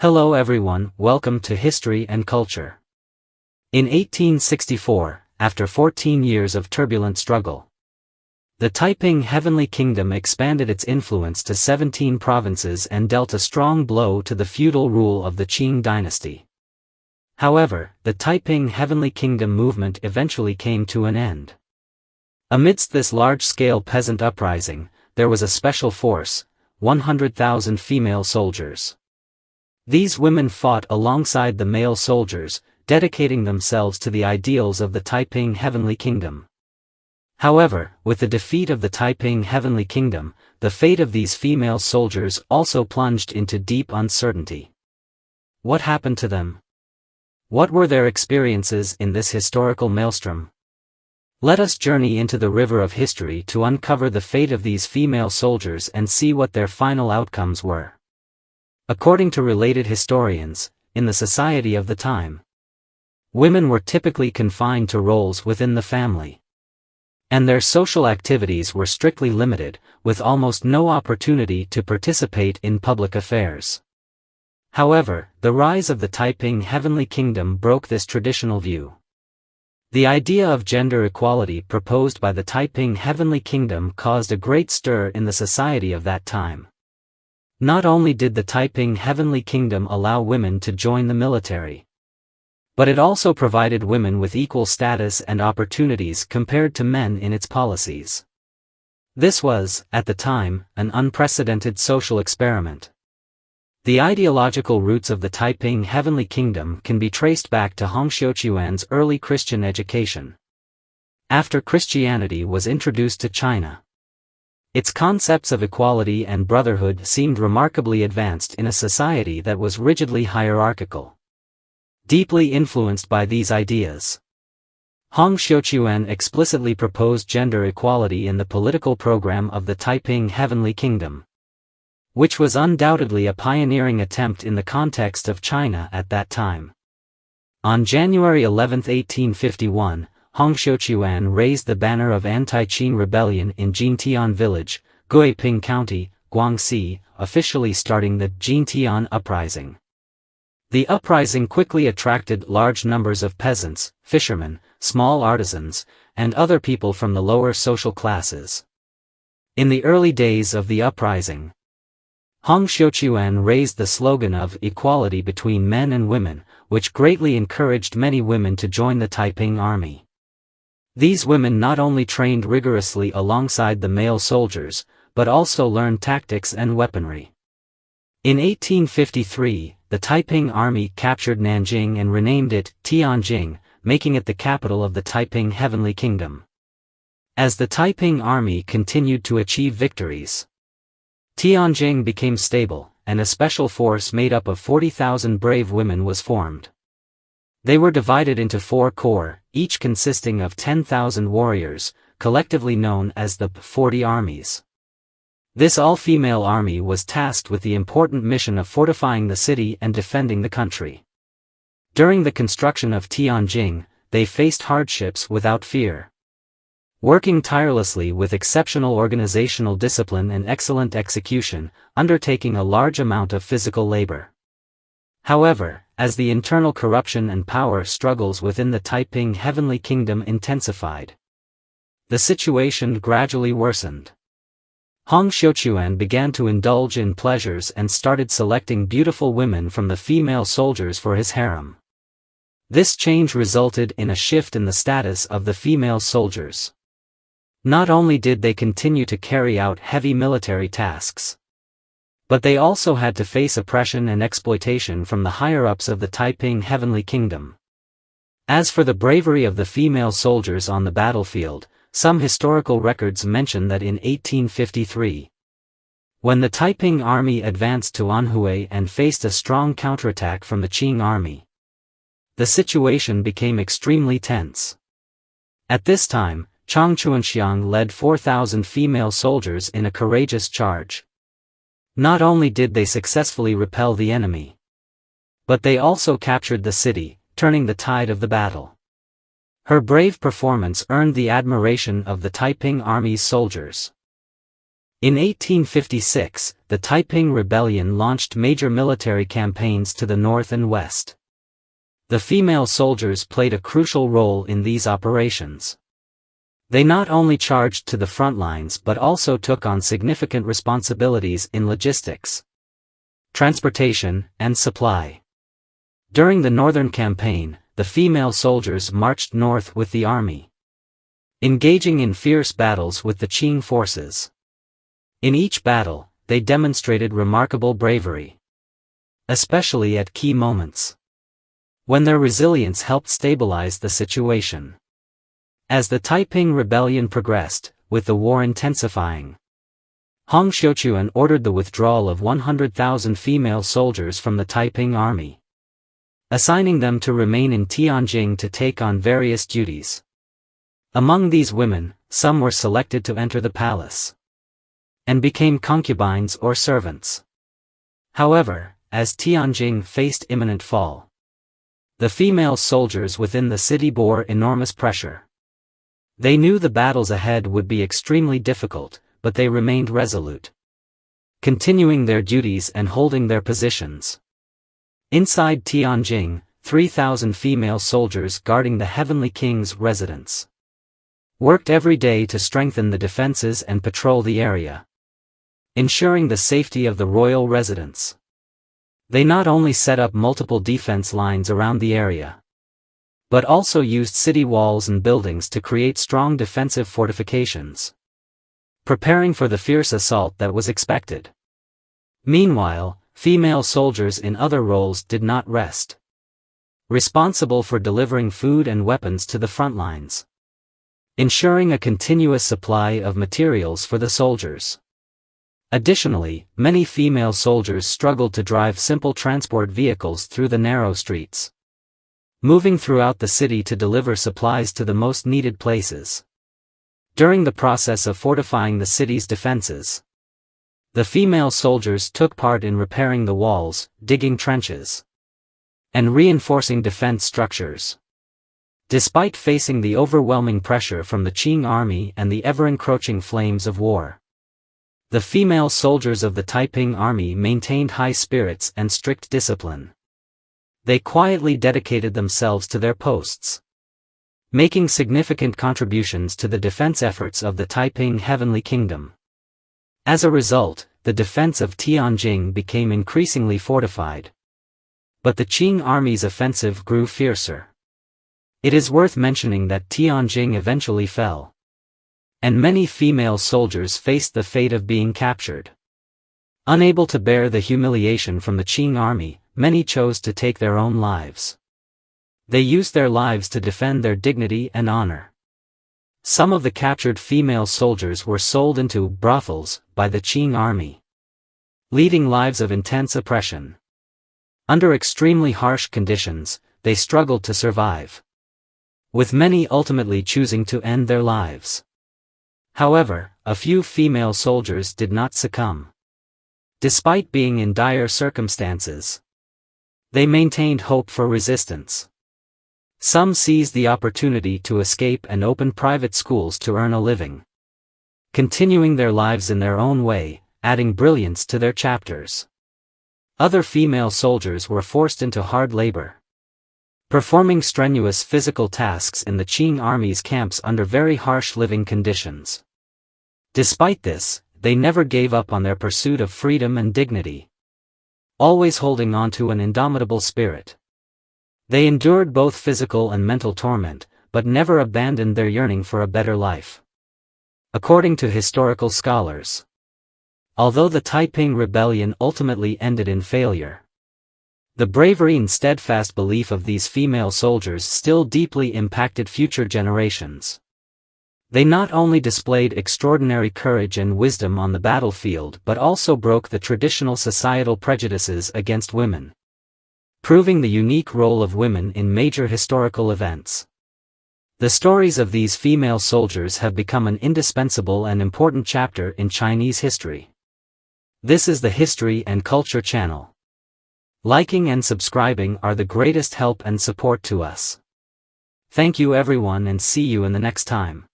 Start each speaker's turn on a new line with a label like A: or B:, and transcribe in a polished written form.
A: Hello everyone, welcome to History and Culture. In 1864, after 14 years of turbulent struggle, the Taiping Heavenly Kingdom expanded its influence to 17 provinces and dealt a strong blow to the feudal rule of the Qing dynasty. However, the Taiping Heavenly Kingdom movement eventually came to an end. Amidst this large-scale peasant uprising, there was a special force, 100,000 female soldiers. These women fought alongside the male soldiers, dedicating themselves to the ideals of the Taiping Heavenly Kingdom. However, with the defeat of the Taiping Heavenly Kingdom, the fate of these female soldiers also plunged into deep uncertainty. What happened to them? What were their experiences in this historical maelstrom? Let us journey into the river of history to uncover the fate of these female soldiers and see what their final outcomes were. According to related historians, in the society of the time, women were typically confined to roles within the family, and their social activities were strictly limited, with almost no opportunity to participate in public affairs. However, the rise of the Taiping Heavenly Kingdom broke this traditional view. The idea of gender equality proposed by the Taiping Heavenly Kingdom caused a great stir in the society of that time. Not only did the Taiping Heavenly Kingdom allow women to join the military, but it also provided women with equal status and opportunities compared to men in its policies. This was, at the time, an unprecedented social experiment. The ideological roots of the Taiping Heavenly Kingdom can be traced back to Hong Xiuquan's early Christian education. After Christianity was introduced to China, its concepts of equality and brotherhood seemed remarkably advanced in a society that was rigidly hierarchical. Deeply influenced by these ideas, Hong Xiuquan explicitly proposed gender equality in the political program of the Taiping Heavenly Kingdom, which was undoubtedly a pioneering attempt in the context of China at that time. On January 11, 1851, Hong Xiuquan raised the banner of anti-Qing rebellion in Jintian village, Guiping County, Guangxi, officially starting the Jintian uprising. The uprising quickly attracted large numbers of peasants, fishermen, small artisans, and other people from the lower social classes. In the early days of the uprising, Hong Xiuquan raised the slogan of equality between men and women, which greatly encouraged many women to join the Taiping army. These women not only trained rigorously alongside the male soldiers, but also learned tactics and weaponry. In 1853, the Taiping army captured Nanjing and renamed it Tianjing, making it the capital of the Taiping Heavenly Kingdom. As the Taiping army continued to achieve victories, Tianjing became stable, and a special force made up of 40,000 brave women was formed. They were divided into 4 corps, each consisting of 10,000 warriors, collectively known as the 40 armies. This all-female army was tasked with the important mission of fortifying the city and defending the country. During the construction of Tianjing, they faced hardships without fear, working tirelessly with exceptional organizational discipline and excellent execution, undertaking a large amount of physical labor. However, as the internal corruption and power struggles within the Taiping Heavenly Kingdom intensified, the situation gradually worsened. Hong Xiuquan began to indulge in pleasures and started selecting beautiful women from the female soldiers for his harem. This change resulted in a shift in the status of the female soldiers. Not only did they continue to carry out heavy military tasks, but they also had to face oppression and exploitation from the higher-ups of the Taiping Heavenly Kingdom. As for the bravery of the female soldiers on the battlefield, some historical records mention that in 1853, when the Taiping army advanced to Anhui and faced a strong counterattack from the Qing army, the situation became extremely tense. At this time, Chang Chuanxiang led 4,000 female soldiers in a courageous charge. Not only did they successfully repel the enemy, but they also captured the city, turning the tide of the battle. Her brave performance earned the admiration of the Taiping army's soldiers. In 1856, the Taiping Rebellion launched major military campaigns to the north and west. The female soldiers played a crucial role in these operations. They not only charged to the front lines but also took on significant responsibilities in logistics, transportation, and supply. During the Northern Campaign, the female soldiers marched north with the army, engaging in fierce battles with the Qing forces. In each battle, they demonstrated remarkable bravery, especially at key moments, when their resilience helped stabilize the situation. As the Taiping Rebellion progressed, with the war intensifying, Hong Xiuquan ordered the withdrawal of 100,000 female soldiers from the Taiping army, assigning them to remain in Tianjin to take on various duties. Among these women, some were selected to enter the palace and became concubines or servants. However, as Tianjin faced imminent fall, the female soldiers within the city bore enormous pressure. They knew the battles ahead would be extremely difficult, but they remained resolute, continuing their duties and holding their positions. Inside Tianjin, 3,000 female soldiers guarding the Heavenly King's residence worked every day to strengthen the defenses and patrol the area, ensuring the safety of the royal residence. They not only set up multiple defense lines around the area, but also used city walls and buildings to create strong defensive fortifications, preparing for the fierce assault that was expected. Meanwhile, female soldiers in other roles did not rest, responsible for delivering food and weapons to the front lines, ensuring a continuous supply of materials for the soldiers. Additionally, many female soldiers struggled to drive simple transport vehicles through the narrow streets, moving throughout the city to deliver supplies to the most needed places. During the process of fortifying the city's defenses, the female soldiers took part in repairing the walls, digging trenches, and reinforcing defense structures. Despite facing the overwhelming pressure from the Qing army and the ever-encroaching flames of war, the female soldiers of the Taiping army maintained high spirits and strict discipline. They quietly dedicated themselves to their posts, making significant contributions to the defense efforts of the Taiping Heavenly Kingdom. As a result, the defense of Tianjin became increasingly fortified, but the Qing army's offensive grew fiercer. It is worth mentioning that Tianjin eventually fell, and many female soldiers faced the fate of being captured. Unable to bear the humiliation from the Qing army, many chose to take their own lives. They used their lives to defend their dignity and honor. Some of the captured female soldiers were sold into brothels by the Qing army, leading lives of intense oppression. Under extremely harsh conditions, they struggled to survive, with many ultimately choosing to end their lives. However, a few female soldiers did not succumb. Despite being in dire circumstances, they maintained hope for resistance. Some seized the opportunity to escape and open private schools to earn a living, continuing their lives in their own way, adding brilliance to their chapters. Other female soldiers were forced into hard labor, performing strenuous physical tasks in the Qing army's camps under very harsh living conditions. Despite this, they never gave up on their pursuit of freedom and dignity, always holding on to an indomitable spirit. They endured both physical and mental torment, but never abandoned their yearning for a better life. According to historical scholars, although the Taiping Rebellion ultimately ended in failure, the bravery and steadfast belief of these female soldiers still deeply impacted future generations. They not only displayed extraordinary courage and wisdom on the battlefield but also broke the traditional societal prejudices against women, proving the unique role of women in major historical events. The stories of these female soldiers have become an indispensable and important chapter in Chinese history. This is the History and Culture channel. Liking and subscribing are the greatest help and support to us. Thank you everyone and see you in the next time.